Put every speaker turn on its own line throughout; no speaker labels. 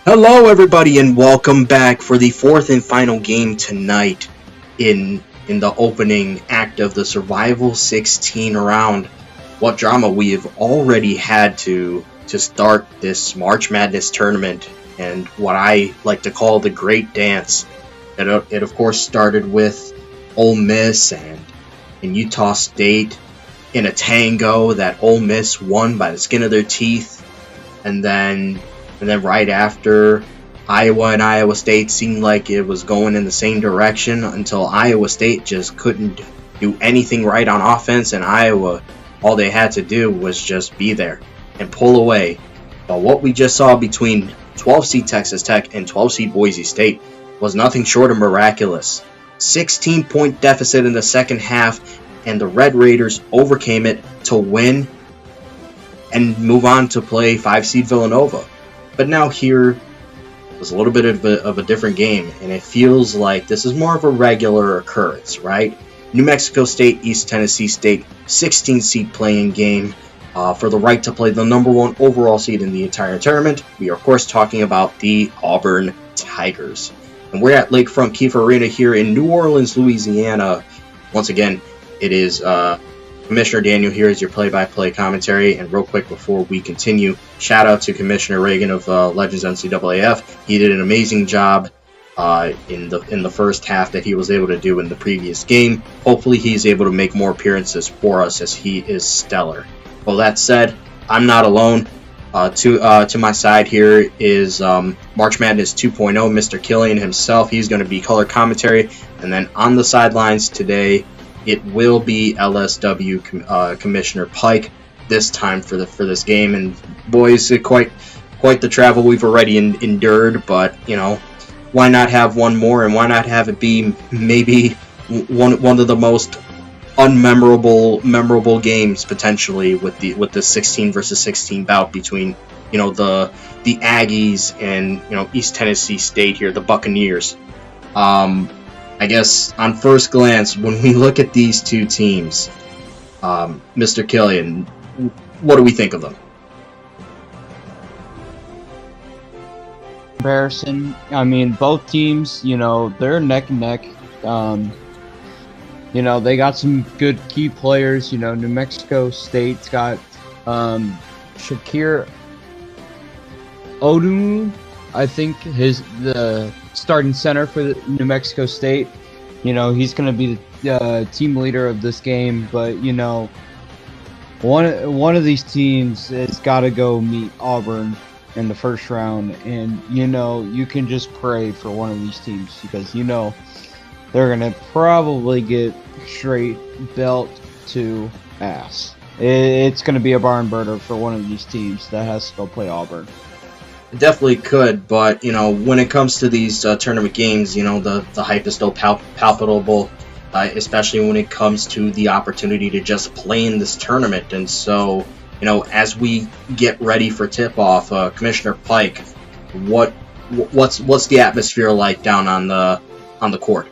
Hello, everybody, and welcome back for the fourth and final game tonight in the opening act of the Survival 16 round. What drama we have already had to start this March Madness tournament, and what I like to call the Great Dance. It of course started with Ole Miss and Utah State in a tango that Ole Miss won by the skin of their teeth, and then right after, Iowa and Iowa State seemed like it was going in the same direction until Iowa State just couldn't do anything right on offense, and Iowa, all they had to do was just be there and pull away. But what we just saw between 12 seed Texas Tech and 12 seed Boise State was nothing short of miraculous. 16-point deficit in the second half, and the Red Raiders overcame it to win and move on to play 5 seed Villanova. But now here was a little bit of a different game, and it feels like this is more of a regular occurrence, right? New Mexico State, East Tennessee State, 16 seed playing game for the right to play the number one overall seed in the entire tournament. We are, of course, talking about the Auburn Tigers. And we're at Lakefront Kiefer Arena here in New Orleans, Louisiana. Once again, it is Commissioner Daniel here as your play-by-play commentary. And real quick before we continue, shout out to Commissioner Reagan of Legends NCAAF. He did an amazing job in the first half that he was able to do in the previous game. Hopefully he's able to make more appearances for us, as he is stellar. Well, that said, I'm not alone. To my side here is March Madness 2.0, Mr. Killian himself. He's going to be color commentary. And then on the sidelines today, it will be LSW Commissioner Pike this time for this game. And boys, quite the travel we've already endured. But you know, why not have one more, and why not have it be maybe one of the most memorable games potentially with the 16 versus 16 bout between the Aggies and East Tennessee State here, the Buccaneers. I guess on first glance, when we look at these two teams, Mr. Killian, what do we think of them?
Comparison, I mean, both teams, they're neck and neck. They got some good key players. New Mexico State's got Shakir Odum, I think, the starting center for the New Mexico State. He's going to be the team leader of this game, but one of these teams has got to go meet Auburn in the first round, and you can just pray for one of these teams, because they're going to probably get straight belt to ass. It's going to be a barn burner for one of these teams that has to go play Auburn.
It definitely could, but when it comes to these tournament games, the hype is still palpable, especially when it comes to the opportunity to just play in this tournament. And so, as we get ready for tip-off, Commissioner Pike, what's the atmosphere like down on the court?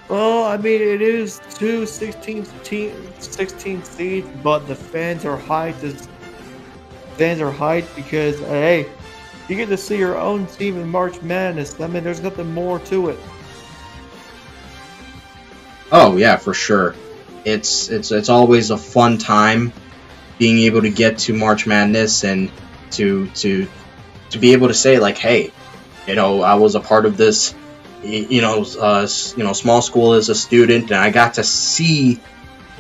Well, I mean, it is two 16 seeds, but the fans are hyped because, hey, you get to see your own team in March Madness. I mean, there's nothing more to it.
Oh yeah, for sure. It's always a fun time being able to get to March Madness and to be able to say, like, hey, I was a part of this. Small school as a student, and I got to see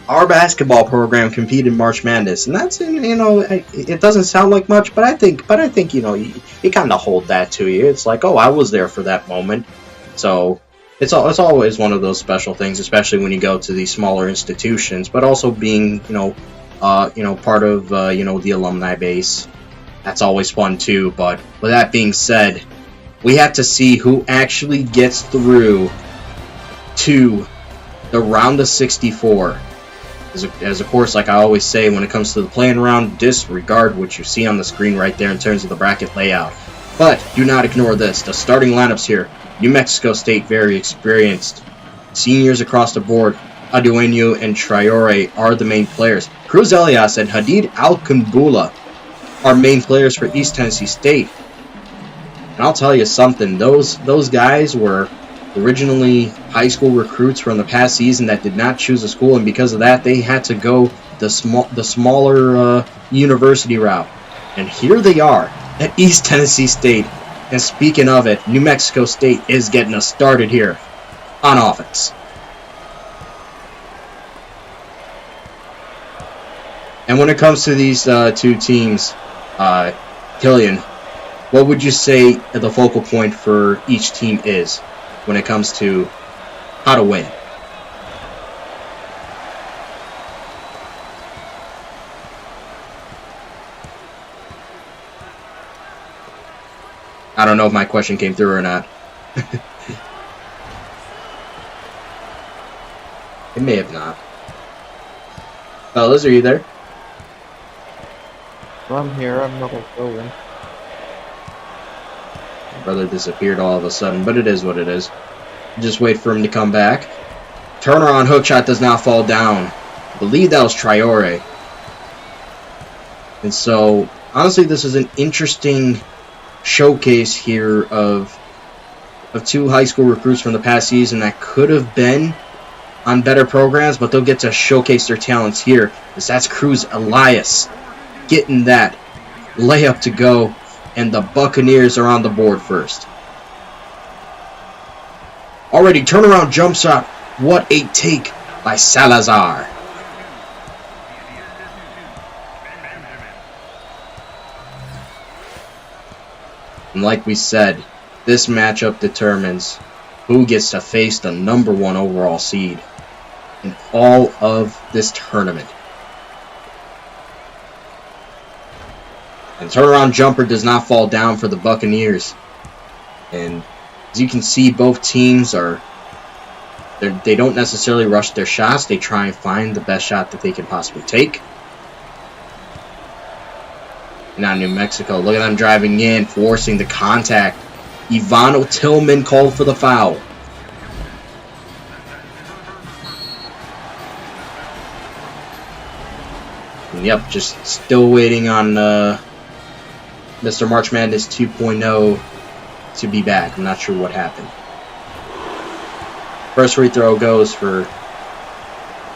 our basketball program compete in March Madness, and that's it doesn't sound like much, but I think you kind of hold that to you. It's like, oh, I was there for that moment, so it's always one of those special things, especially when you go to these smaller institutions, but also being part of the alumni base. That's always fun too. But with that being said, we have to see who actually gets through to the round of 64. As of course, like I always say, when it comes to the playing round, disregard what you see on the screen right there in terms of the bracket layout. But do not ignore this. The starting lineups here. New Mexico State, very experienced. Seniors across the board. Aduenu and Traore are the main players. Cruz Elias and Hadid Al-Kumbula are main players for East Tennessee State. And I'll tell you something, those guys were originally high school recruits from the past season that did not choose a school, and because of that, they had to go the smaller university route. And here they are at East Tennessee State. And speaking of it, New Mexico State is getting us started here on offense. And when it comes to these two teams, Killian, what would you say the focal point for each team is when it comes to how to win? I don't know if my question came through or not. It may have not. Fellas, are you there?
I'm here. I'm not going.
My brother disappeared all of a sudden, but it is what it is. Just wait for him to come back. Turner on hook shot does not fall down. I believe that was Traore. And so, honestly, this is an interesting showcase here of two high school recruits from the past season that could have been on better programs, but they'll get to showcase their talents here. As that's Cruz Elias getting that layup to go, and the Buccaneers are on the board first. Already turnaround jump shot. What a take by Salazar. And like we said, this matchup determines who gets to face the #1 overall seed in all of this tournament. And turnaround jumper does not fall down for the Buccaneers. And as you can see, both teams they don't necessarily rush their shots. They try and find the best shot that they can possibly take. Now New Mexico, look at them driving in, forcing the contact. Ivano Tillman called for the foul. And yep, just still waiting on Mr. March Madness 2.0 to be back. I'm not sure what happened. First free throw goes for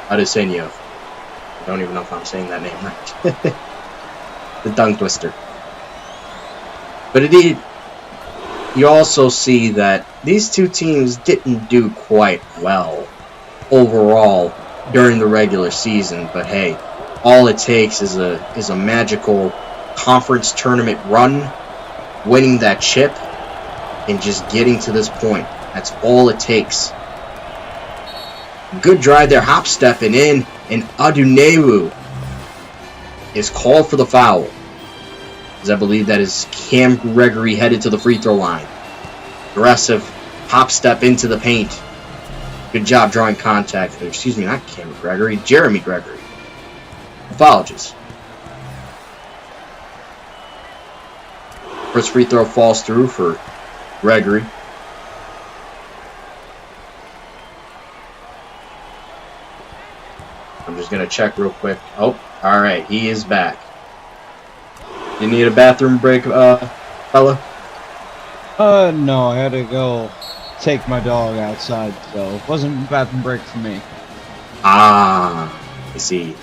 Adesenio. I don't even know if I'm saying that name right. The tongue twister. But indeed, you also see that these two teams didn't do quite well overall during the regular season. But hey, all it takes is a magical conference tournament run, winning that chip, and just getting to this point. That's all it takes. Good drive there, hop stepping in, and Adunewu is called for the foul. As I believe that is Cam Gregory headed to the free throw line. Aggressive hop step into the paint. Good job drawing contact. Excuse me, not Cam Gregory, Jeremy Gregory. Apologies. First free throw falls through for Gregory. I'm just going to check real quick. Oh, alright, he is back. You need a bathroom break, fella?
No, I had to go take my dog outside, so it wasn't a bathroom break for me.
Ah, I see.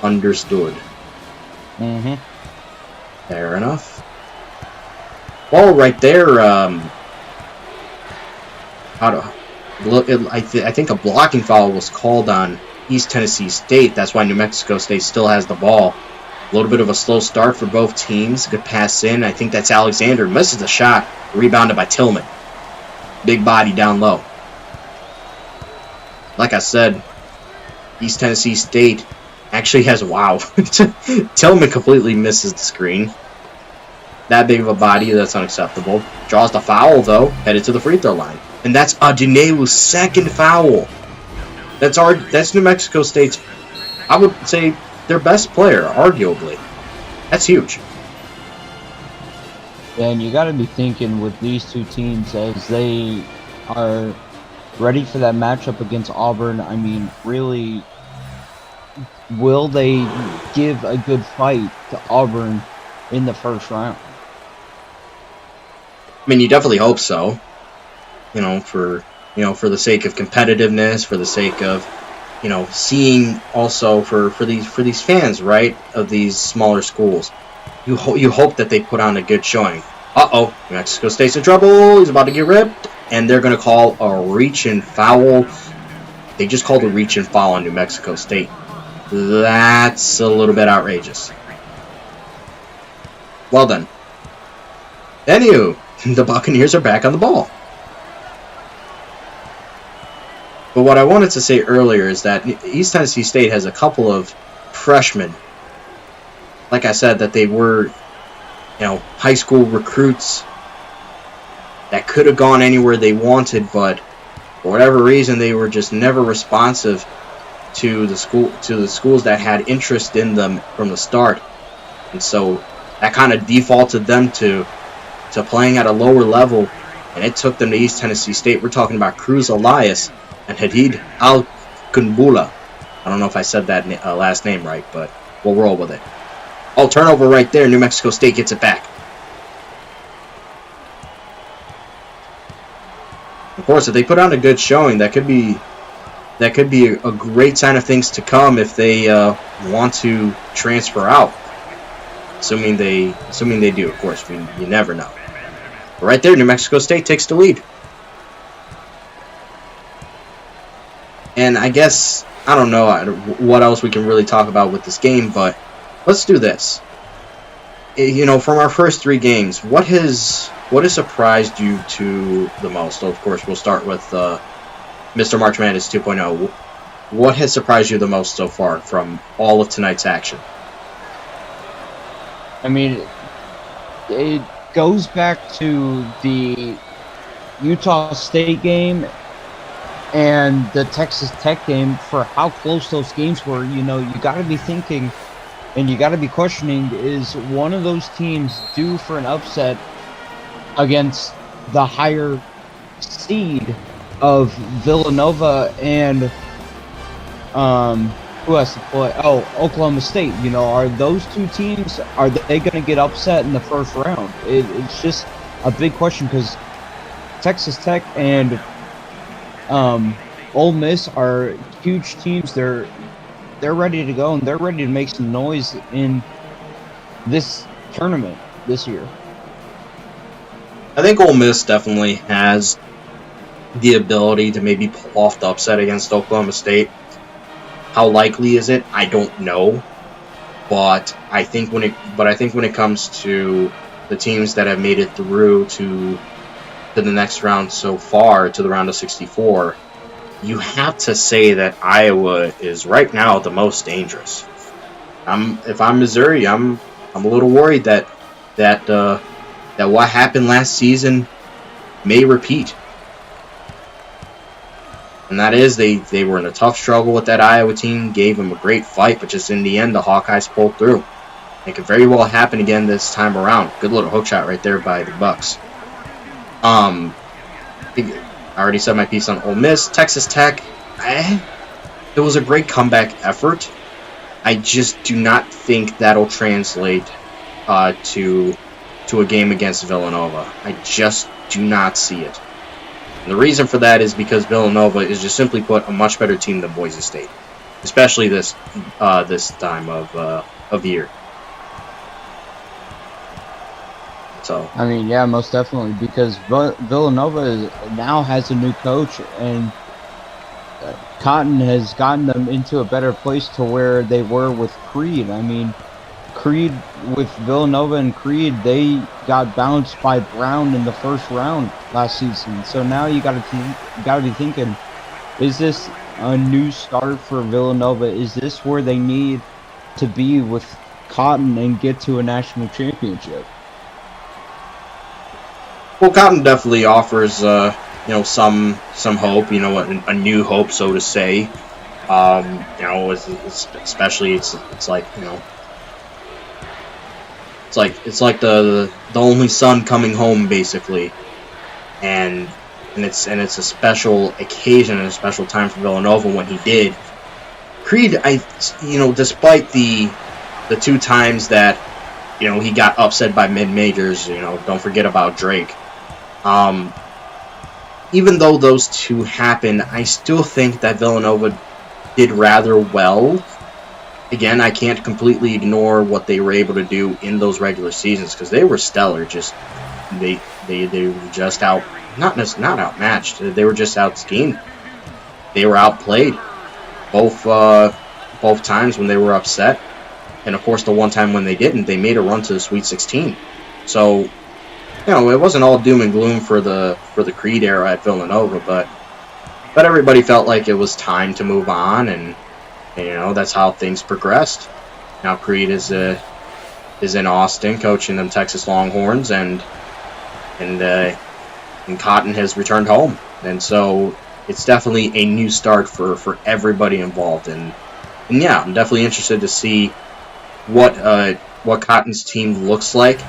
Understood.
Mm-hmm.
Fair enough. Well, right there, I think a blocking foul was called on East Tennessee State. That's why New Mexico State still has the ball. A little bit of a slow start for both teams. Good pass in. I think that's Alexander. Misses the shot. Rebounded by Tillman. Big body down low. Like I said, East Tennessee State actually has, wow. Tillman completely misses the screen. That big of a body, that's unacceptable. Draws the foul, though. Headed to the free throw line. And that's Adunewu's second foul. That's New Mexico State's, I would say, their best player, arguably. That's huge.
And you got to be thinking with these two teams as they are ready for that matchup against Auburn. I mean, really, will they give a good fight to Auburn in the first round?
I mean, you definitely hope so. For the sake of competitiveness, for the sake of, seeing also for these fans, right, of these smaller schools. You hope that they put on a good showing. Uh-oh, New Mexico State's in trouble. He's about to get ripped. And they're going to call a reach and foul. They just called a reach and foul on New Mexico State. That's a little bit outrageous. Well done. Anywho, the Buccaneers are back on the ball. But what I wanted to say earlier is that East Tennessee State has a couple of freshmen. Like I said, that they were, high school recruits that could have gone anywhere they wanted, but for whatever reason, they were just never responsive to the schools that had interest in them from the start. And so that kind of defaulted them to playing at a lower level, and it took them to East Tennessee State. We're talking about Cruz Elias and Hadid Al-Kunbula. I don't know if I said that last name right, but we'll roll with it. Oh, turnover right there. New Mexico State gets it back. Of course, if they put on a good showing, that could be a great sign of things to come if they want to transfer out. Assuming they do, of course. You never know. But right there, New Mexico State takes the lead. And I guess, I don't know what else we can really talk about with this game, but let's do this. From our first 3 games, what has surprised you to the most? So, of course, we'll start with Mr. March Madness 2.0. What has surprised you the most so far from all of tonight's action?
I mean, it goes back to the Utah State game and the Texas Tech game for how close those games were. You got to be thinking and you got to be questioning, is one of those teams due for an upset against the higher seed of Villanova and who has to play? Oh, Oklahoma State. Are those 2 teams, are they going to get upset in the first round? It's just a big question because Texas Tech and Ole Miss are huge teams. They're ready to go and they're ready to make some noise in this tournament this year.
I think Ole Miss definitely has the ability to maybe pull off the upset against Oklahoma State. How likely is it? I don't know. But I think when it comes to the teams that have made it through to the next round so far, to the round of 64, you have to say that Iowa is right now the most dangerous. If I'm Missouri, I'm a little worried that what happened last season may repeat. And that is, they were in a tough struggle with that Iowa team, gave them a great fight, but just in the end, the Hawkeyes pulled through. It could very well happen again this time around. Good little hook shot right there by the Bucks. I already said my piece on Ole Miss. Texas Tech, it was a great comeback effort. I just do not think that'll translate to a game against Villanova. I just do not see it. And the reason for that is because Villanova is just simply put a much better team than Boise State, especially this time of year. So
I mean, yeah, most definitely, because Villanova now has a new coach, and Cotton has gotten them into a better place to where they were with Creed. I mean, Creed with Villanova and Creed, they got bounced by Brown in the first round last season. So now you got to be thinking, is this a new start for Villanova? Is this where they need to be with Cotton and get to a national championship?
Well, Cotton definitely offers some hope, a new hope, so to say. Especially it's like the only son coming home, basically, and it's a special occasion and a special time for Villanova when he did. Creed, despite the 2 times that he got upset by mid-majors, don't forget about Drake. Even though those two happened, I still think that Villanova did rather well. Again, I can't completely ignore what they were able to do in those regular seasons because they were stellar. Just they were just not outmatched. They were just out-schemed. They were outplayed both times when they were upset, and of course the one time when they didn't, they made a run to the Sweet 16. So, you know, it wasn't all doom and gloom for the Creed era at Villanova, but everybody felt like it was time to move on, and you know, that's how things progressed. Now Creed is in Austin coaching them Texas Longhorns, and Cotton has returned home, and so it's definitely a new start for everybody involved. And yeah, I'm definitely interested to see what Cotton's team looks like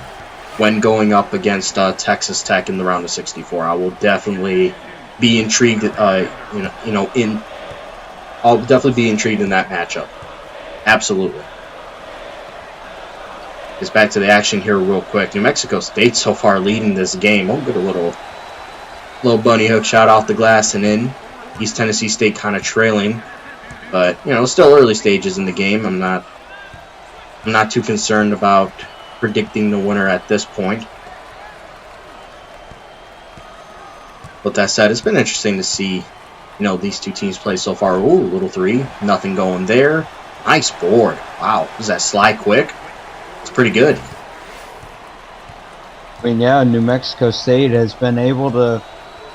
when going up against Texas Tech in the round of 64. I will definitely be intrigued. I'll definitely be intrigued in that matchup. Absolutely. Just back to the action here real quick. New Mexico State so far leading this game. We'll get a little bunny hook shot off the glass and in. East Tennessee State kind of trailing, but you know, still early stages in the game. I'm not too concerned about predicting the winner at this point. With that said, it's been interesting to see, you know, these two teams play so far. Ooh, little three, nothing going there. Nice board. Wow, was that slide quick? It's pretty good.
I mean, yeah, New Mexico State has been able to,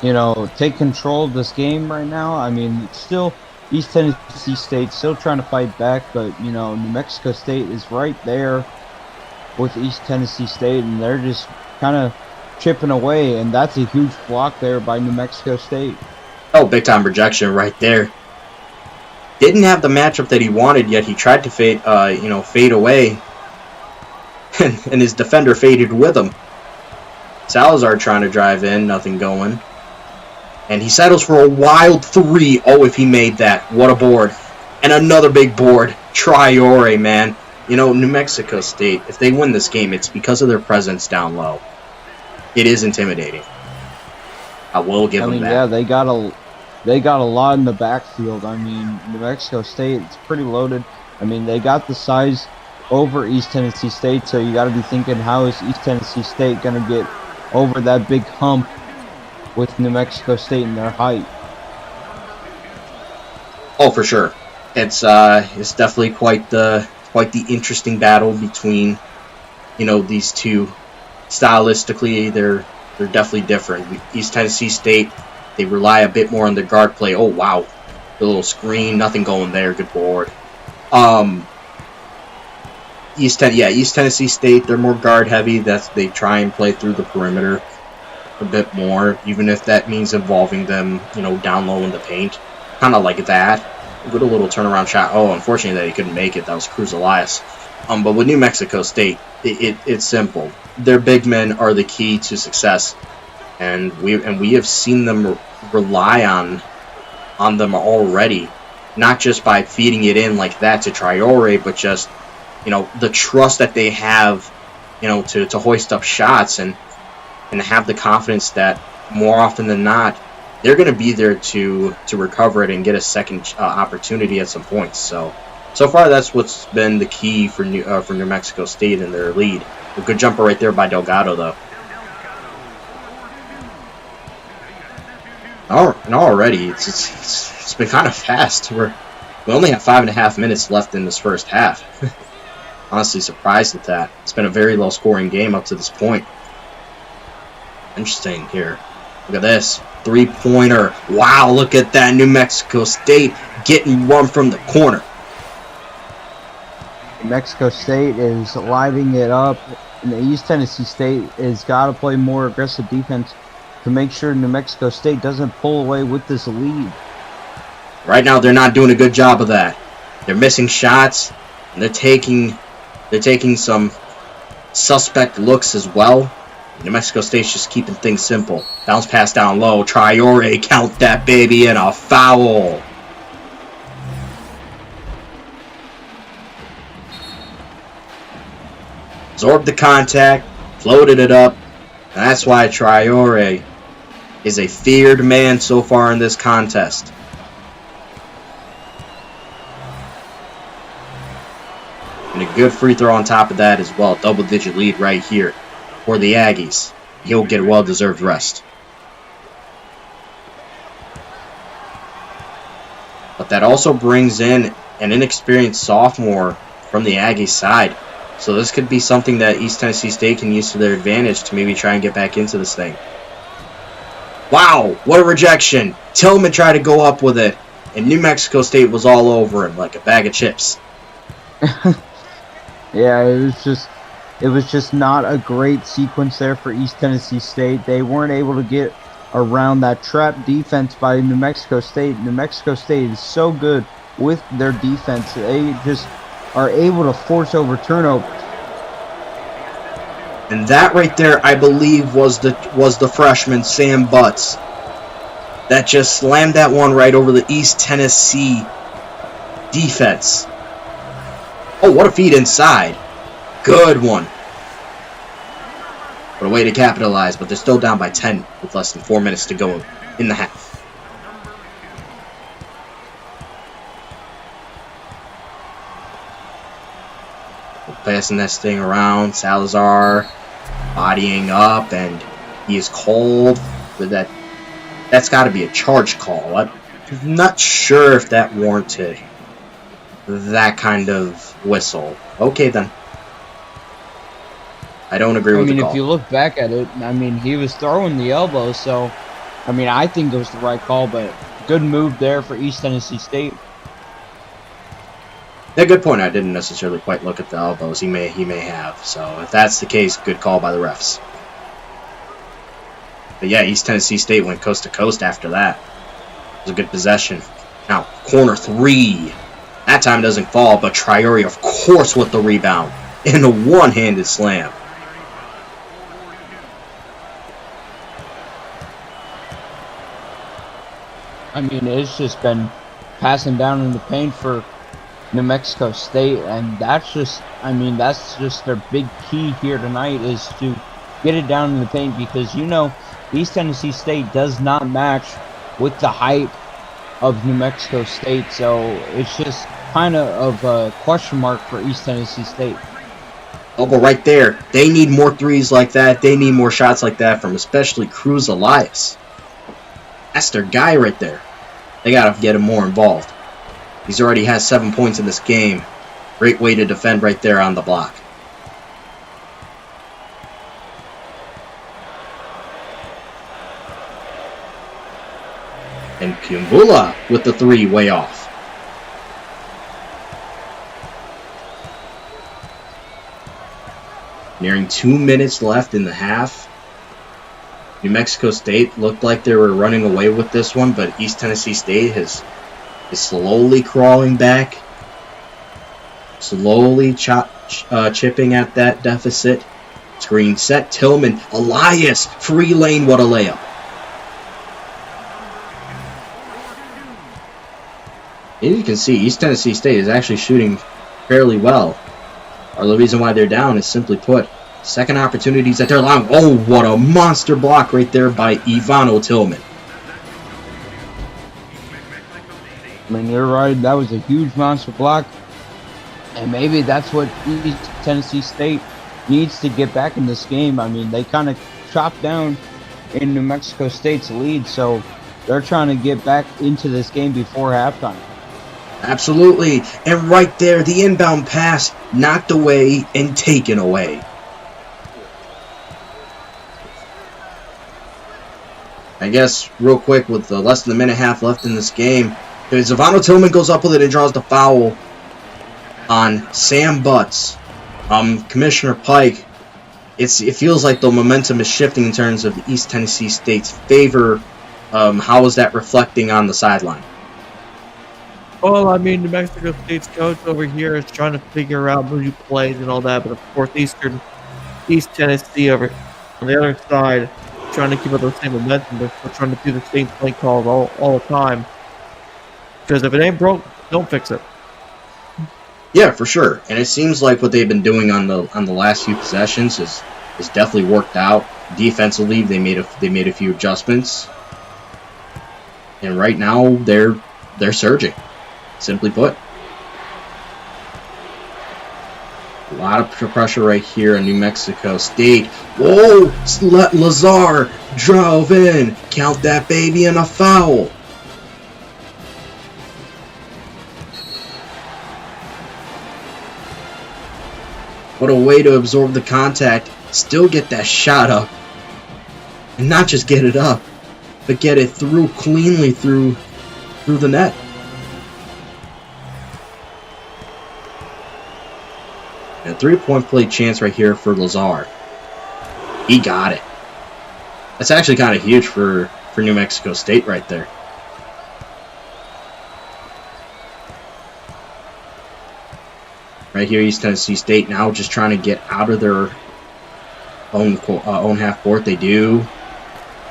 you know, take control of this game right now. I mean, still, East Tennessee State still trying to fight back, but, you know, New Mexico State is right there with East Tennessee State, and they're just kind of chipping away, and that's a huge block there by New Mexico State.
Oh, big-time rejection right there. Didn't have the matchup that he wanted, yet he tried to fade away, and his defender faded with him. Salazar trying to drive in, nothing going. And he settles for a wild three. Oh, if he made that. What a board. And another big board. Traore, man. You know, New Mexico State, if they win this game, it's because of their presence down low. It is intimidating. I will give them that.
Yeah, they got a lot in the backfield. I mean, New Mexico State, it's pretty loaded. I mean, they got the size over East Tennessee State, so you got to be thinking, how is East Tennessee State going to get over that big hump with New Mexico State and their height?
Oh, for sure. It's definitely quite the interesting battle between, you know, these two. Stylistically, they're definitely different. East Tennessee State, they rely a bit more on their guard play. Oh wow, the little screen, nothing going there. Good board. East Tennessee State, they're more guard heavy. They try and play through the perimeter a bit more, even if that means involving them, you know, down low in the paint. Kind of like that. With a little turnaround shot. Oh, unfortunately that he couldn't make it. That was Cruz Elias. But with New Mexico State, it's simple. Their big men are the key to success, and we have seen them rely on them already, not just by feeding it in like that to Traore, but just, you know, the trust that they have, you know, to hoist up shots and have the confidence that more often than not they're going to be there to recover it and get a second opportunity at some points. So far that's what's been the key for New Mexico State in their lead. A good jumper right there by Delgado, though. And already it's been kind of fast. We only have 5.5 minutes left in this first half. Honestly surprised at that. It's been a very low scoring game up to this point. Interesting here. Look at this. 3-pointer. Wow, look at that. New Mexico State getting one from the corner.
Mexico State is lighting it up, and the East Tennessee State has got to play more aggressive defense to make sure New Mexico State doesn't pull away with this lead.
Right now, they're not doing a good job of that. They're missing shots, and they're taking some suspect looks as well. New Mexico State's just keeping things simple. Bounce pass down low. Traore, count that baby in, a foul. Absorbed the contact, floated it up, And that's why Traore is a feared man so far in this contest. And a good free throw on top of that as well. Double-digit lead right here for the Aggies. He'll get a well-deserved rest. But that also brings in an inexperienced sophomore from the Aggies side. So this could be something that East Tennessee State can use to their advantage to maybe try and get back into this thing. Wow, what a rejection. Tillman tried to go up with it, and New Mexico State was all over him like a bag of chips.
Yeah, it was just not a great sequence there for East Tennessee State. They weren't able to get around that trap defense by New Mexico State. New Mexico State is so good with their defense. They just are able to force over turnovers.
And that right there, I believe, was the freshman Sam Butts that just slammed that one right over the East Tennessee defense. Oh, what a feed inside. Good one. What a way to capitalize, but they're still down by 10 with less than 4 minutes to go in the half. Passing this thing around, Salazar bodying up, and he is called for that. That's got to be a charge call. I'm not sure if that warranted that kind of whistle. Okay, then. I don't agree with the call.
If you look back at it, he was throwing the elbow, so, I think it was the right call, but good move there for East Tennessee State.
Yeah, good point. I didn't necessarily quite look at the elbows. He may have. So if that's the case, good call by the refs. But yeah, East Tennessee State went coast to coast after that. It was a good possession. Now, corner three. That time doesn't fall, but Traore, of course, with the rebound. And a one-handed slam.
It's just been passing down in the paint for New Mexico State, and that's just their big key here tonight is to get it down in the paint, because East Tennessee State does not match with the height of New Mexico State, so it's just kind of a question mark for East Tennessee State.
Oh, but right there, they need more threes like that. They need more shots like that from especially Cruz Elias. That's their guy right there. They got to get him more involved. He's already has 7 points in this game. Great way to defend right there on the block. And Kumbula with the three way off. Nearing 2 minutes left in the half. New Mexico State looked like they were running away with this one, but East Tennessee State is slowly crawling back. Slowly chipping at that deficit. Screen set. Tillman. Elias. Free lane. What a layup. As you can see, East Tennessee State is actually shooting fairly well. Or the reason why they're down is simply put, second opportunities that they're allowing. Oh, what a monster block right there by Ivano Tillman.
You're right. That was a huge monster block. And maybe that's what East Tennessee State needs to get back in this game. They kind of chopped down in New Mexico State's lead, so they're trying to get back into this game before halftime.
Absolutely. And right there, the inbound pass knocked away and taken away. I guess real quick with less than a minute and a half left in this game, Ivano Tillman goes up with it and draws the foul on Sam Butts. Commissioner Pike, it feels like the momentum is shifting in terms of East Tennessee State's favor. How is that reflecting on the sideline?
Well, New Mexico State's coach over here is trying to figure out who plays and all that, but of course East Tennessee over on the other side trying to keep up the same momentum. They're still trying to do the same play calls all the time. Because if it ain't broke, don't fix it.
Yeah, for sure. And it seems like what they've been doing on the last few possessions is has definitely worked out. Defensively, they made a few adjustments, and right now they're surging. Simply put, a lot of pressure right here in New Mexico State. Whoa! Lazar drove in. Count that baby in a foul. What a way to absorb the contact, still get that shot up, and not just get it up, but get it through cleanly through the net. And a 3-point play chance right here for Lazar. He got it. That's actually kind of huge for New Mexico State right there. Right here, East Tennessee State now just trying to get out of their own half court. They do.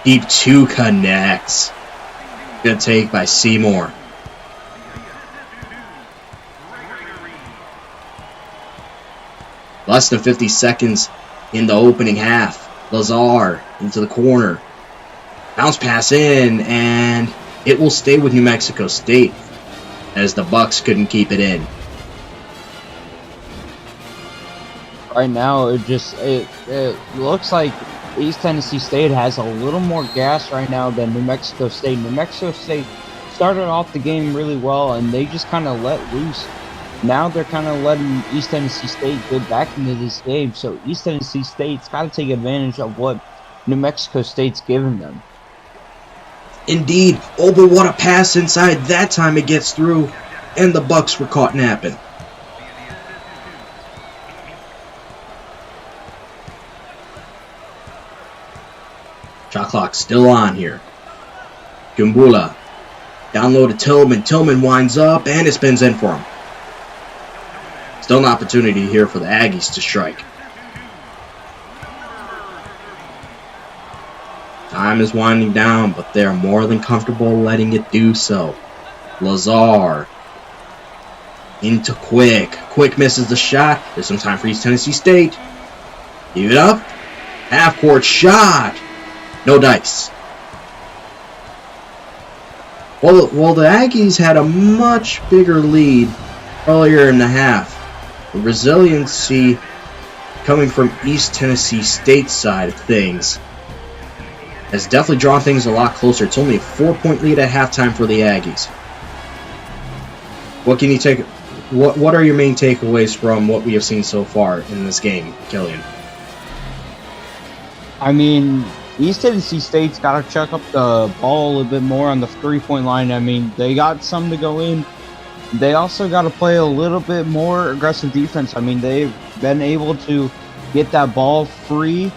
Deep 2 connects. Good take by Seymour. Less than 50 seconds in the opening half. Lazar into the corner. Bounce pass in, and it will stay with New Mexico State as the Bucks couldn't keep it in.
Right now, it looks like East Tennessee State has a little more gas right now than New Mexico State. New Mexico State started off the game really well, and they just kind of let loose. Now they're kind of letting East Tennessee State get back into this game, so East Tennessee State's got to take advantage of what New Mexico State's giving them.
Indeed. Oh, but what a pass inside. That time it gets through, and the Bucks were caught napping. Shot clock still on here. Gumbula. Down low to Tillman. Tillman winds up, and it spins in for him. Still an opportunity here for the Aggies to strike. Time is winding down, but they're more than comfortable letting it do so. Lazar. Into Quick. Quick misses the shot. There's some time for East Tennessee State. Give it up. Half-court shot. No dice. Well, the Aggies had a much bigger lead earlier in the half. The resiliency coming from East Tennessee State's side of things has definitely drawn things a lot closer. It's only a 4-point lead at halftime for the Aggies. What can you take? What are your main takeaways from what we have seen so far in this game, Killian?
I mean, East Tennessee State's got to chuck up the ball a little bit more on the 3-point line. I mean, they got some to go in. They also got to play a little bit more aggressive defense. I mean, they've been able to get that ball free,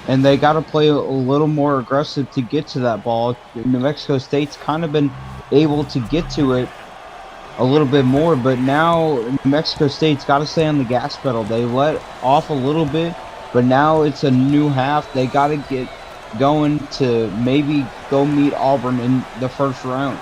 and they got to play a little more aggressive to get to that ball. New Mexico State's kind of been able to get to it a little bit more, but now New Mexico State's got to stay on the gas pedal. They let off a little bit, but now it's a new half. They got to get going to maybe go meet Auburn in the first round.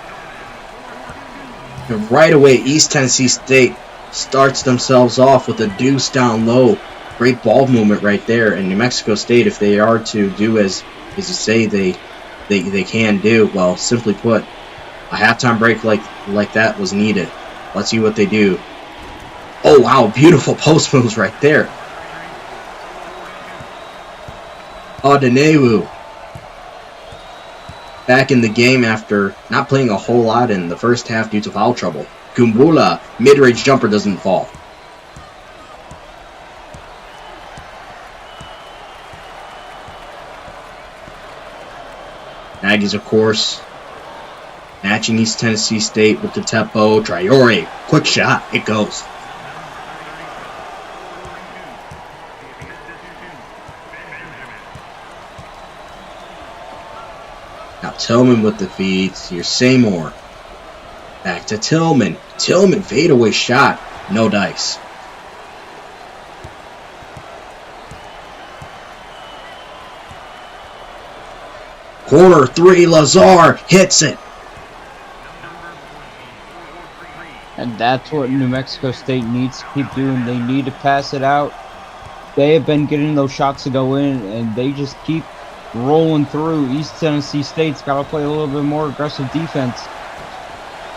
And right away, East Tennessee State starts themselves off with a deuce down low. Great ball movement right there. And New Mexico State, if they are to do as you say they can do, well, simply put, a halftime break like that was needed. Let's see what they do. Oh, wow, beautiful post moves right there. Odenewu back in the game after not playing a whole lot in the first half due to foul trouble. Gumbula, mid-range jumper doesn't fall. Aggies, of course, matching East Tennessee State with the tempo. Traore, quick shot, it goes. Now Tillman with the feeds. Here's Seymour. Back to Tillman. Tillman fadeaway shot. No dice. Corner 3. Lazar hits it.
And that's what New Mexico State needs to keep doing. They need to pass it out. they have been getting those shots to go in, and they just keep rolling through. East Tennessee State's got to play a little bit more aggressive defense.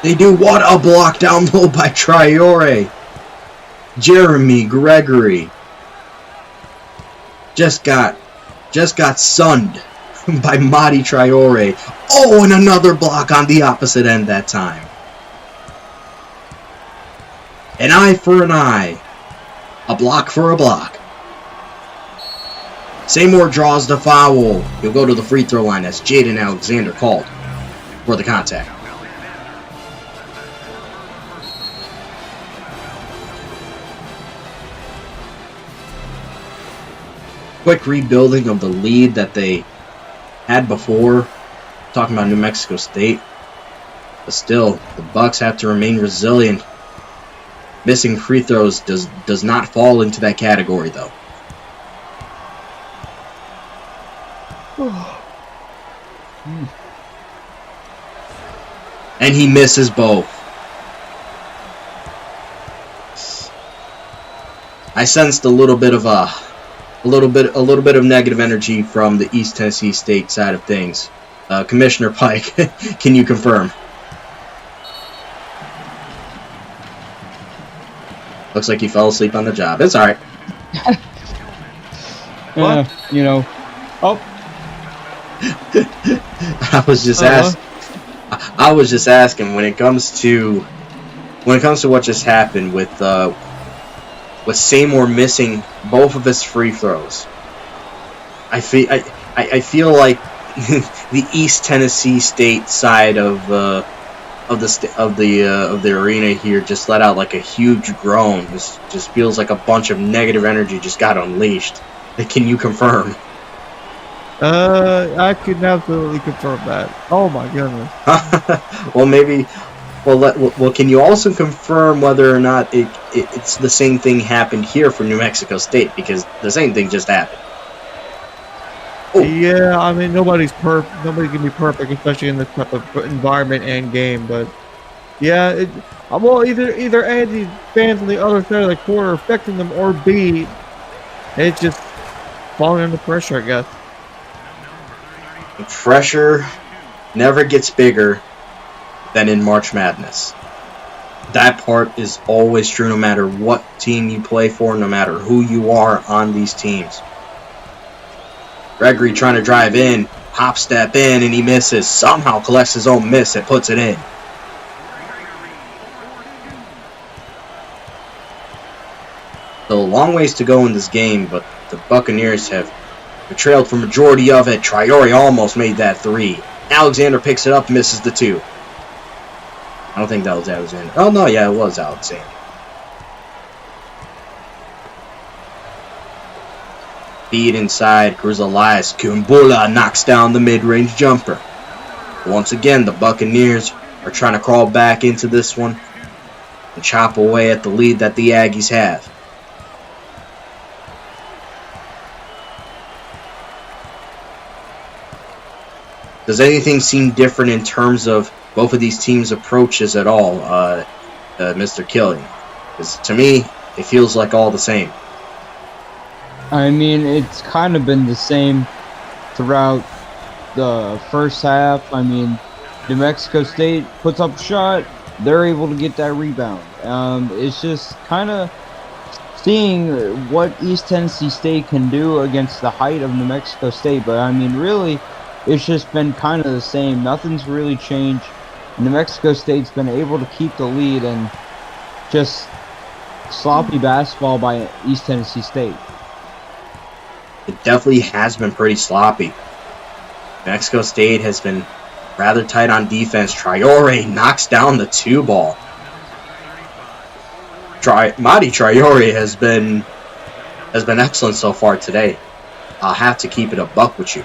They do. What a block down low by Traore. Jeremy Gregory just got sunned by Madi Traore. Oh, and another block on the opposite end that time. An eye for an eye. A block for a block. Seymour draws the foul. He'll go to the free throw line as Jaden Alexander called for the contact. Quick rebuilding of the lead that they had before. Talking about New Mexico State. But still, the Bucks have to remain resilient. Missing free throws does not fall into that category, though. And he misses both. I sensed a little bit of negative energy from the East Tennessee State side of things. Commissioner Pike, can you confirm? Looks like he fell asleep on the job. It's alright.
You know. Oh.
I was just asking when it comes to what just happened with Seymour missing both of his free throws. I feel like the East Tennessee State side of the arena here just let out like a huge groan. This just feels like a bunch of negative energy just got unleashed. Can you confirm?
I can absolutely confirm that. Oh my goodness.
Well, can you also confirm whether or not it's the same thing happened here for New Mexico State? Because the same thing just happened.
Oh. Yeah, I mean, nobody can be perfect, especially in this type of environment and game. But yeah, either Andy's fans on the other side of the court are affecting them, or B, it's just falling under pressure, I guess.
The pressure never gets bigger than in March Madness. That part is always true no matter what team you play for, no matter who you are on these teams. Gregory trying to drive in, hop step in, and he misses. Somehow collects his own miss and puts it in. So a long ways to go in this game, but the Buccaneers have trailed for majority of it. Traore almost made that three. Alexander picks it up, misses the two. I don't think that was Alexander. Oh, no, yeah, it was Alexander. Feed inside, Cruz Elias. Kumbula knocks down the mid-range jumper. Once again, the Buccaneers are trying to crawl back into this one and chop away at the lead that the Aggies have. Does anything seem different in terms of both of these teams' approaches at all, Mr. Killian? Because to me, it feels like all the same.
I mean, it's kind of been the same throughout the first half. I mean, New Mexico State puts up a shot, they're able to get that rebound. It's just kind of seeing what East Tennessee State can do against the height of New Mexico State. But, I mean, really, it's just been kind of the same. Nothing's really changed. New Mexico State's been able to keep the lead, and just sloppy basketball by East Tennessee State.
It definitely has been pretty sloppy. Mexico State has been rather tight on defense. Traore knocks down the two ball. Madi Traore has been excellent so far today. I'll have to keep it a buck with you.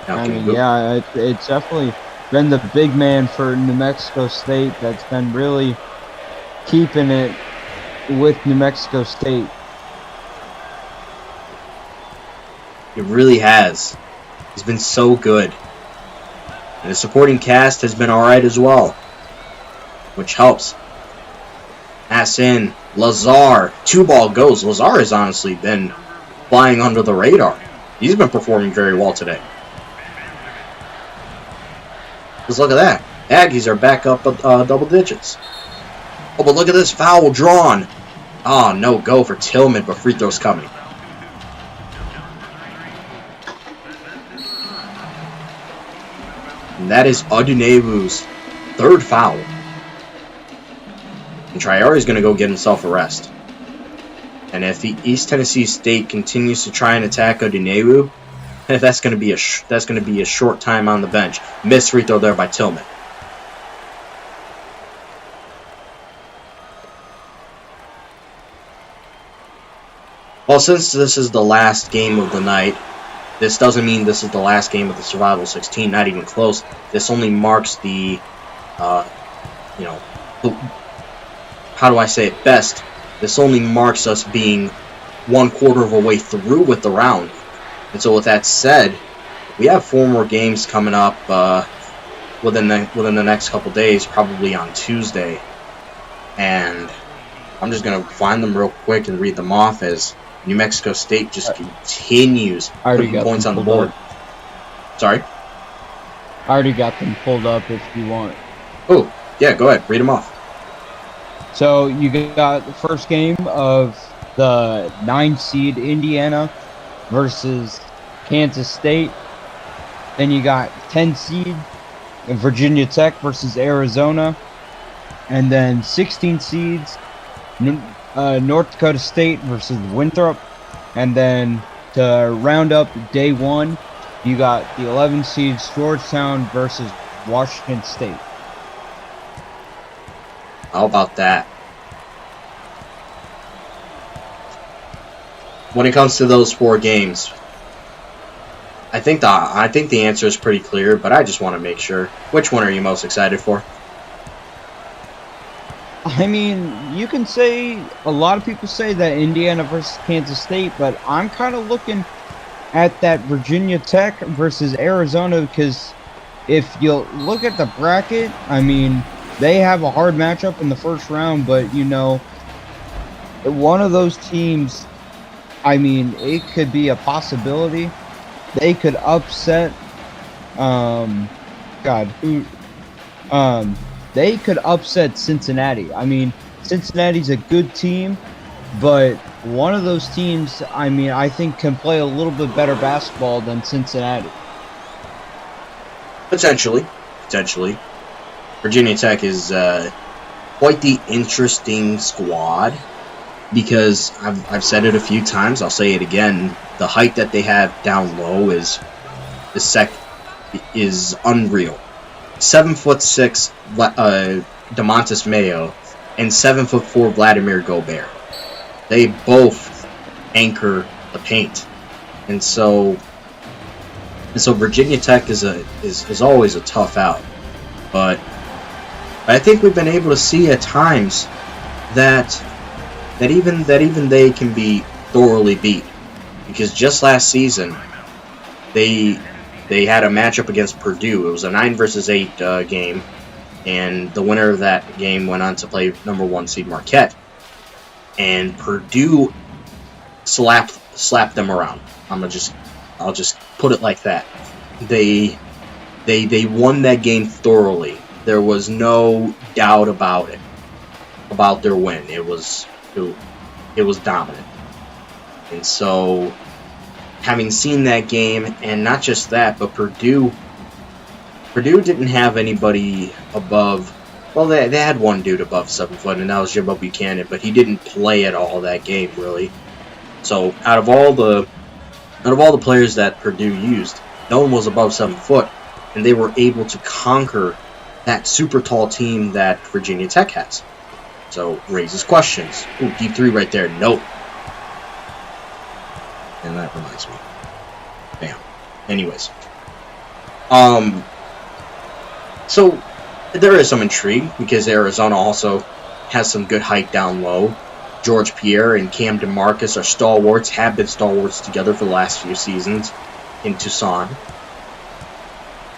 I mean, yeah, it's definitely been the big man for New Mexico State that's been really keeping it with New Mexico State.
It really has. He's been so good. And the supporting cast has been alright as well, which helps. Pass in. Lazar, 2-ball goes. Lazar has honestly been flying under the radar. He's been performing very well today. Just look at that. Aggies are back up double digits. Oh, but look at this foul drawn. Oh, no go for Tillman, but free throw's coming. And that is Odunewu's third foul. And Traore is going to go get himself a rest. And if the East Tennessee State continues to try and attack Odunewu, that's going to be a short time on the bench. Missed free throw there by Tillman. Well, since this is the last game of the night, this doesn't mean this is the last game of the Survival 16. Not even close. This only marks the, how do I say it best? This only marks us being 1/4 of a way through with the round. And so with that said, we have 4 more games coming up within the next couple days, probably on Tuesday. And I'm just going to find them real quick and read them off as New Mexico State just continues putting points on the board. Sorry?
I already got them pulled up if you want.
Oh, yeah, go ahead. Read them off.
So you got the first game of the 9 seed Indiana versus Kansas State. Then you got 10 seed Virginia Tech versus Arizona. And then 16 seeds North Dakota State versus Winthrop. And then to round up day 1, you got the 11 seeds Georgetown versus Washington State.
How about that? When it comes to those 4 games, I think the answer is pretty clear, but I just want to make sure. Which one are you most excited for?
I mean, you can say, a lot of people say that Indiana versus Kansas State, but I'm kind of looking at that Virginia Tech versus Arizona, because if you look at the bracket, I mean, they have a hard matchup in the first round, but, one of those teams, I mean, it could be a possibility. They could upset, they could upset Cincinnati. I mean, Cincinnati's a good team, but one of those teams, I mean, I think can play a little bit better basketball than Cincinnati.
Potentially. Virginia Tech is quite the interesting squad because I've said it a few times. I'll say it again. The height that they have down low is unreal. 7'6" DeMontis Mayo and 7'4" Vladimir Gobert. They both anchor the paint, and so Virginia Tech is always a tough out. But I think we've been able to see at times that even they can be thoroughly beat, because just last season they had a matchup against Purdue. It was a 9 versus 8 game, and the winner of that game went on to play number 1 seed Marquette, and Purdue slapped them around. I'll just put it like that. They won that game thoroughly. There was no doubt about it, about their win. It was dominant. And so, having seen that game, and not just that, but Purdue didn't have anybody above. Well, they had one dude above 7 foot, and that was Jimbo Buchanan, but he didn't play at all that game, really. So, out of all the players that Purdue used, no one was above 7 foot, and they were able to conquer that super tall team that Virginia Tech has. So, raises questions. Ooh, deep 3 right there. Nope. And that reminds me. Bam. Anyways. So, there is some intrigue, because Arizona also has some good height down low. George Pierre and Cam DeMarcus are stalwarts, have been stalwarts together for the last few seasons in Tucson.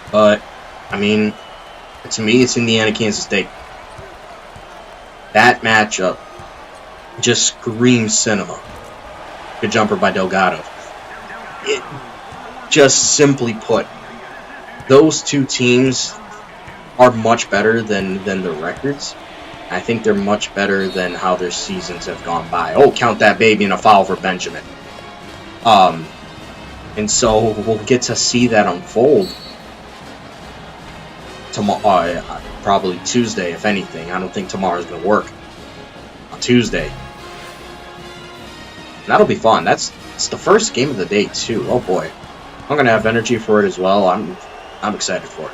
But, I mean, to me, it's Indiana, Kansas State. That matchup just screams cinema. Good jumper by Delgado. It just simply put, those two teams are much better than the records. I think they're much better than how their seasons have gone by. Oh, count that baby and a foul for Benjamin. And so we'll get to see that unfold tomorrow, probably Tuesday, if anything. I don't think tomorrow's going to work. On Tuesday. And that'll be fun. It's the first game of the day, too. Oh, boy. I'm going to have energy for it as well. I'm excited for it.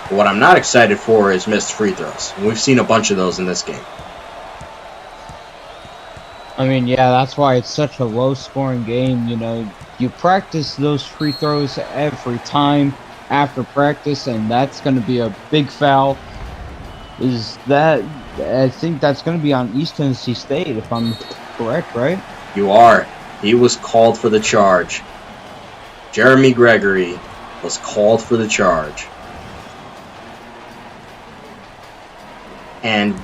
But what I'm not excited for is missed free throws. And we've seen a bunch of those in this game.
I mean, yeah, that's why it's such a low-scoring game. You know, you practice those free throws every time after practice, and that's going to be a big foul. I think that's going to be on East Tennessee State, if I'm correct, right?
You are. He was called for the charge. Jeremy Gregory was called for the charge. And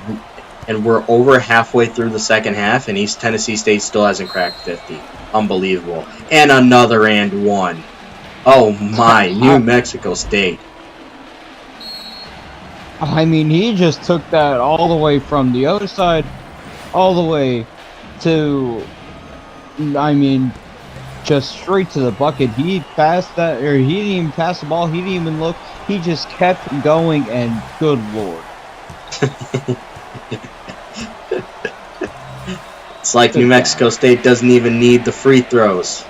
we're over halfway through the second half, and East Tennessee State still hasn't cracked 50. Unbelievable. And another and one. Oh my, New Mexico State.
I mean, he just took that all the way from the other side, all the way to, I mean, just straight to the bucket. He passed that, or he didn't even pass the ball. He didn't even look. He just kept going, and good Lord.
It's like New Mexico State doesn't even need the free throws.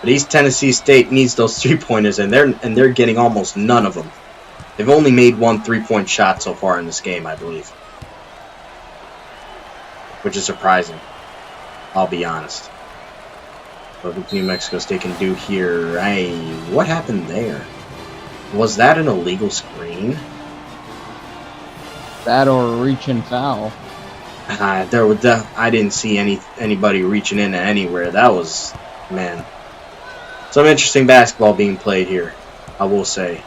But East Tennessee State needs those three-pointers, and they're getting almost none of them. They've only made one three-point shot so far in this game, I believe. Which is surprising. I'll be honest. What New Mexico State can do here. What happened there? Was that an illegal screen?
That or a reach and foul.
I didn't see anybody reaching into anywhere. That was, man, some interesting basketball being played here, I will say.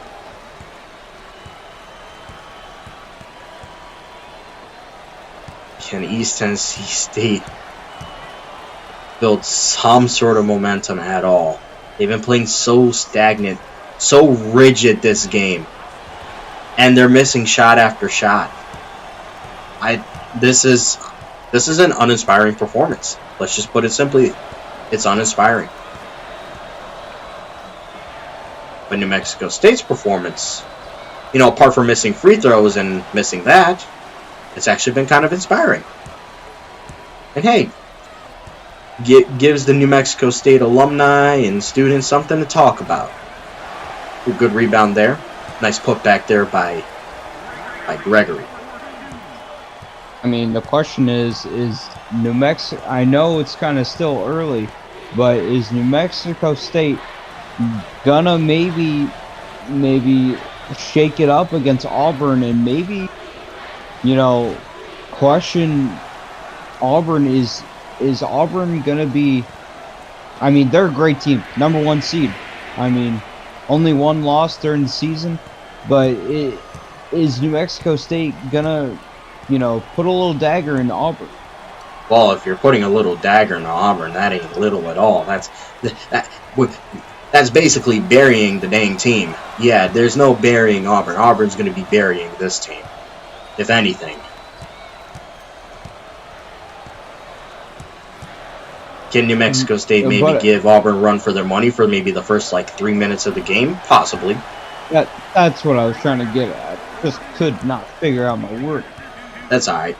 Can East Tennessee State build some sort of momentum at all? They've been playing so stagnant, so rigid this game, and they're missing shot after shot. This is an uninspiring performance. Let's just put it simply. It's uninspiring. But New Mexico State's performance, apart from missing free throws and missing that, it's actually been kind of inspiring. And hey, gives the New Mexico State alumni and students something to talk about. Ooh, good rebound there. Nice putback there by Gregory.
I mean, the question is New Mexico, I know it's kind of still early, but is New Mexico State gonna maybe shake it up against Auburn and maybe, question Auburn? Is Auburn gonna be, I mean, they're a great team, number 1 seed. I mean, only one loss during the season, but is New Mexico State gonna put a little dagger in Auburn?
Well, if you're putting a little dagger in Auburn, that ain't little at all. That's basically burying the dang team. Yeah, there's no burying Auburn. Auburn's going to be burying this team, if anything. Can New Mexico State maybe give Auburn a run for their money for maybe the first 3 minutes of the game? Possibly.
That's what I was trying to get at. Just could not figure out my word.
That's alright.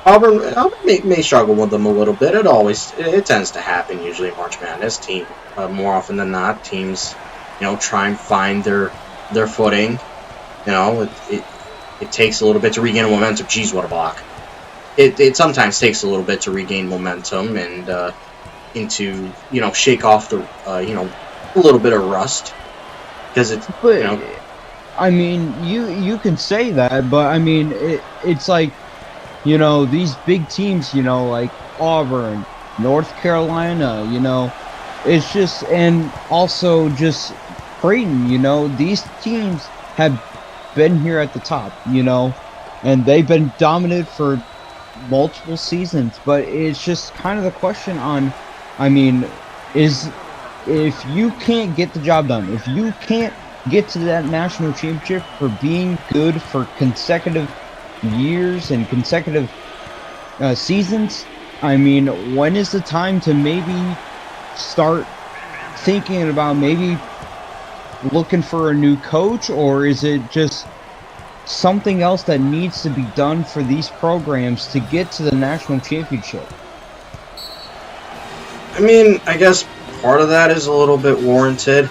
Auburn may struggle with them a little bit. It tends to happen usually in March Madness. More often than not, teams, try and find their footing. It takes a little bit to regain momentum. Geez, what a block! It sometimes takes a little bit to regain momentum and into shake off the a little bit of rust because it's
I mean, you can say that, but I mean, it's like, these big teams, like Auburn, North Carolina, it's just, and also just Creighton, these teams have been here at the top, and they've been dominant for multiple seasons. But it's just kind of the question on, is if you can't get the job done, if you can't get to that national championship for being good for consecutive years and consecutive seasons, when is the time to maybe start thinking about maybe looking for a new coach, or is it just something else that needs to be done for these programs to get to the national championship?
I guess part of that is a little bit warranted.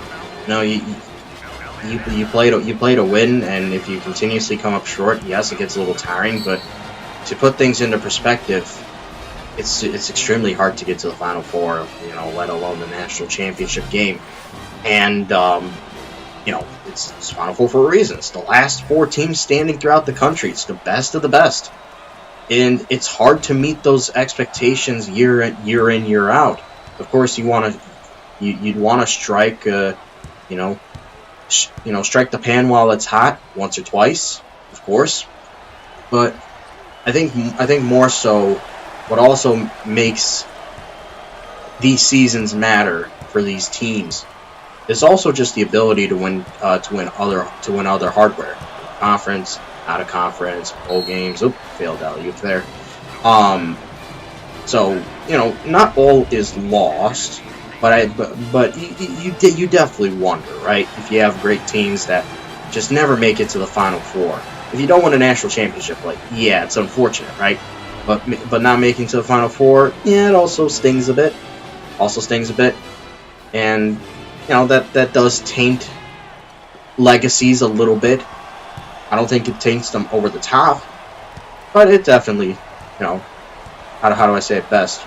You play to win, and if you continuously come up short, yes, it gets a little tiring. But to put things into perspective, it's extremely hard to get to the Final Four, let alone the national championship game. And it's Final Four for a reason. It's the last 4 teams standing throughout the country. It's the best of the best, and it's hard to meet those expectations year in, year out. Of course, you'd want to strike, strike the pan while it's hot once or twice, of course. But I think more so, what also makes these seasons matter for these teams is also just the ability to win other hardware, conference, out of conference, bowl games. Failed alley-oop there. So not all is lost, but you definitely wonder, right? If you have great teams that just never make it to the Final Four. If you don't win a national championship, it's unfortunate, right? But not making to the Final Four, it also stings a bit. And that does taint legacies a little bit. I don't think it taints them over the top, but it definitely, how do I say it best?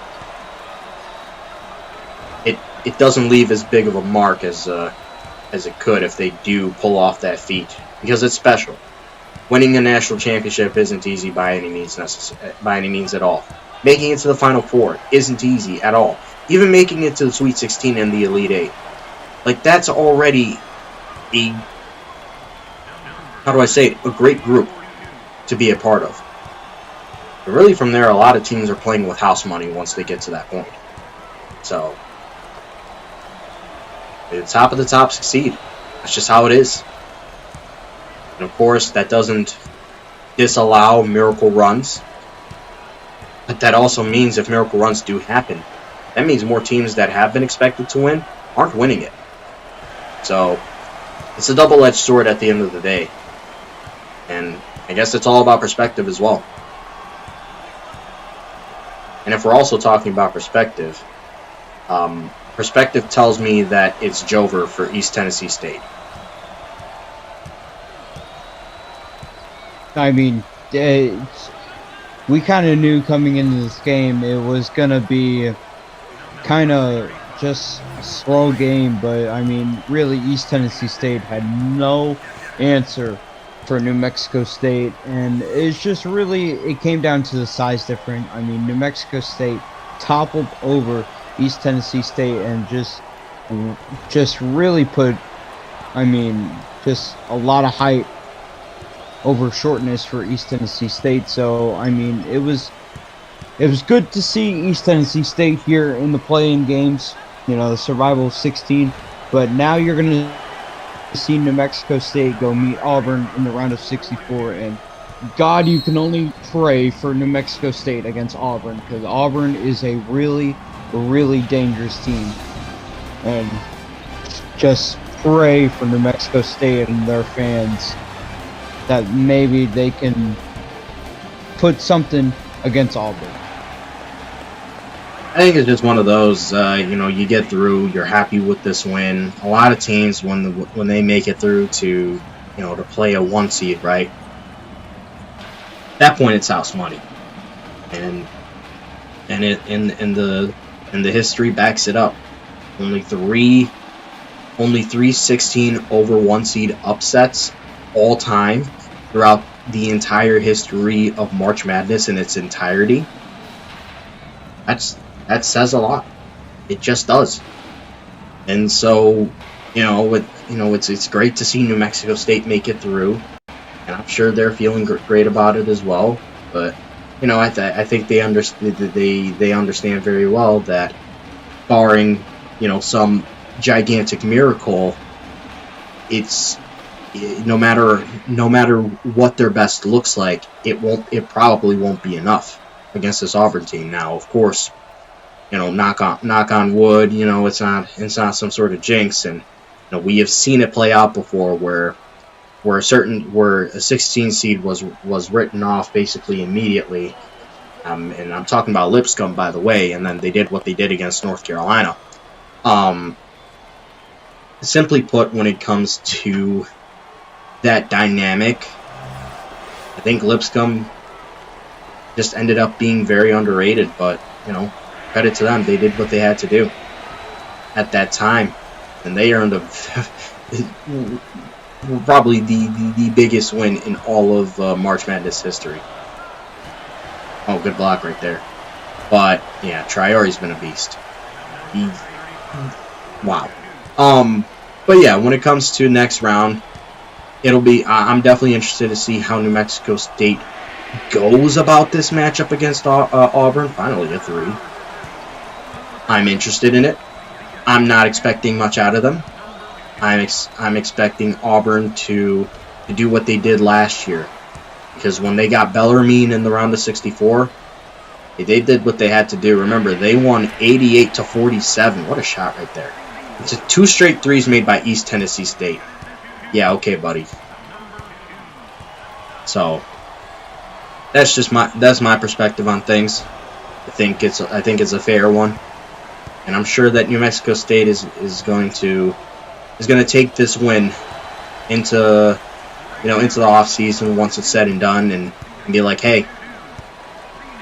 It doesn't leave as big of a mark as it could if they do pull off that feat, because it's special. Winning a national championship isn't easy by any means at all. Making it to the Final Four isn't easy at all. Even making it to the Sweet 16 and the Elite Eight, that's already a great group to be a part of. But really, from there, a lot of teams are playing with house money once they get to that point. So, the top of the top succeed. That's just how it is. And of course, that doesn't disallow miracle runs. But that also means if miracle runs do happen, that means more teams that have been expected to win aren't winning it. So, it's a double-edged sword at the end of the day. And I guess it's all about perspective as well. And if we're also talking about perspective, perspective tells me that it's Jover for East Tennessee State.
We kind of knew coming into this game it was going to be kind of just a slow game, but really East Tennessee State had no answer for New Mexico State, and it's just really, it came down to the size difference. New Mexico State toppled over East Tennessee State and just really put, just a lot of height over shortness for East Tennessee State. So it was good to see East Tennessee State here in the play-in games, the survival of 16. But now you're gonna see New Mexico State go meet Auburn in the round of 64, and God, you can only pray for New Mexico State against Auburn, because Auburn is a really, really dangerous team. And just pray for New Mexico State and their fans that maybe they can put something against Auburn.
I think it's just one of those, you get through, you're happy with this win. A lot of teams, when they make it through to play a 1 seed, right? At that point, it's house money, and the history backs it up. Only three 16 over 1 seed upsets all time throughout the entire history of March Madness in its entirety. That says a lot. It just does. And so, it's great to see New Mexico State make it through. I'm sure they're feeling great about it as well. But I think they understand very well that, barring some gigantic miracle, it's no matter what their best looks like, it probably won't be enough against this Auburn team. Now, of course, knock on wood, it's not some sort of jinx, and we have seen it play out before where a 16 seed was written off basically immediately. And I'm talking about Lipscomb, by the way, and then they did what they did against North Carolina. Simply put, when it comes to that dynamic, I think Lipscomb just ended up being very underrated, but, credit to them. They did what they had to do at that time, and they earned probably the biggest win in all of March Madness history. Oh, good block right there. But, yeah, Traore's been a beast. Wow. But yeah, when it comes to next round, I'm definitely interested to see how New Mexico State goes about this matchup against Auburn. Finally a 3. I'm interested in it. I'm not expecting much out of them. I'm expecting Auburn to do what they did last year. Because when they got Bellarmine in the round of 64, they did what they had to do. Remember, they won 88-47. What a shot right there. It's 2 straight threes made by East Tennessee State. Yeah, okay, buddy. So that's my perspective on things. I think it's a fair one, and I'm sure that New Mexico State is going to take this win into the off season once it's said and done, and be like, hey,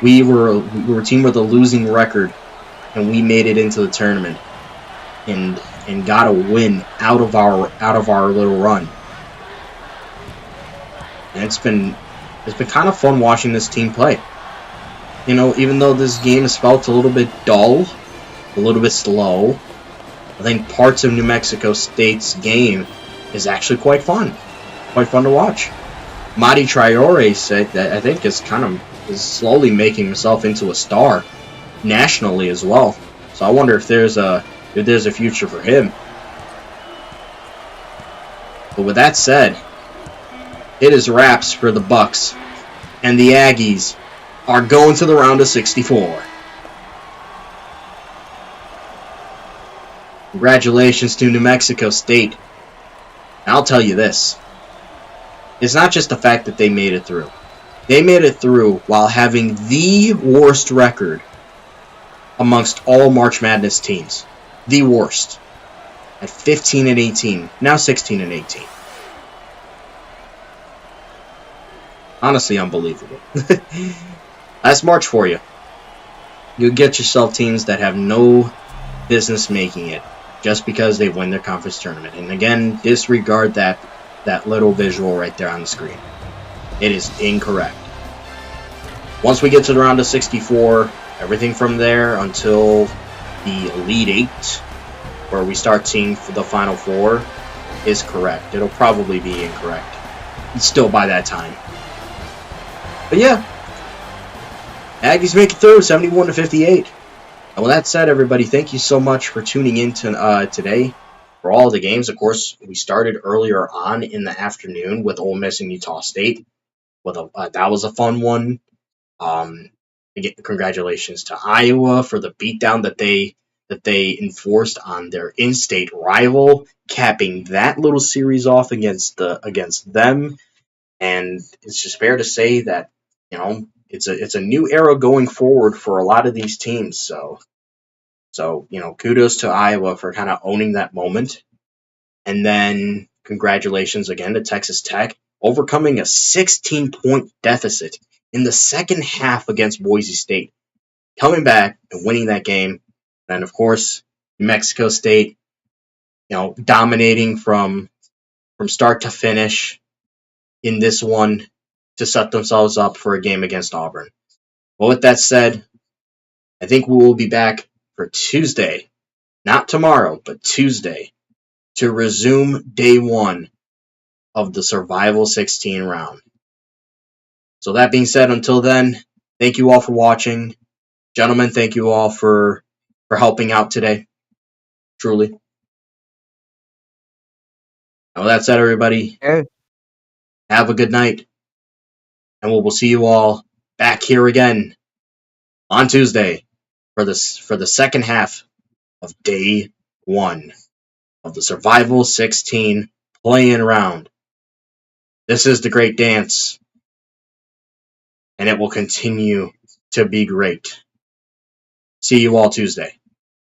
we were a team with a losing record, and we made it into the tournament, and got a win out of our little run. And it's been kind of fun watching this team play. Even though this game has felt a little bit dull, a little bit slow, I think parts of New Mexico State's game is actually quite fun to watch. Mady Traore said that I think is slowly making himself into a star nationally as well. So I wonder if there's a future for him. But with that said, it is wraps for the Bucks, and the Aggies are going to the round of 64. Congratulations to New Mexico State. And I'll tell you this. It's not just the fact that they made it through. They made it through while having the worst record amongst all March Madness teams. The worst. At 15-18. Now 16-18. Honestly, unbelievable. That's March for you. You get yourself teams that have no business making it just because they win their conference tournament. And again, disregard that little visual right there on the screen. It is incorrect. Once we get to the round of 64, everything from there until the Elite 8, where we start seeing the Final Four, is correct. It'll probably be incorrect still by that time. But yeah, Aggies make it through 71-58. And with that said, everybody, thank you so much for tuning in today for all the games. Of course, we started earlier on in the afternoon with Ole Miss and Utah State. That was a fun one. Again, congratulations to Iowa for the beatdown that they enforced on their in-state rival, capping that little series off against them. And it's just fair to say that it's a new era going forward for a lot of these teams. So kudos to Iowa for kind of owning that moment. And then congratulations again to Texas Tech, overcoming a 16-point deficit in the second half against Boise State, coming back and winning that game. And of course, New Mexico State, dominating from start to finish in this one to set themselves up for a game against Auburn. Well, with that said, I think we will be back for Tuesday, not tomorrow, but Tuesday, to resume day 1 of the Survival 16 round. So that being said, until then, thank you all for watching. Gentlemen, thank you all for helping out today. Truly. And with that said, everybody, have a good night. And we'll see you all back here again on Tuesday for the second half of day 1 of the Survival 16 playing round. This is the great dance, and it will continue to be great. See you all Tuesday.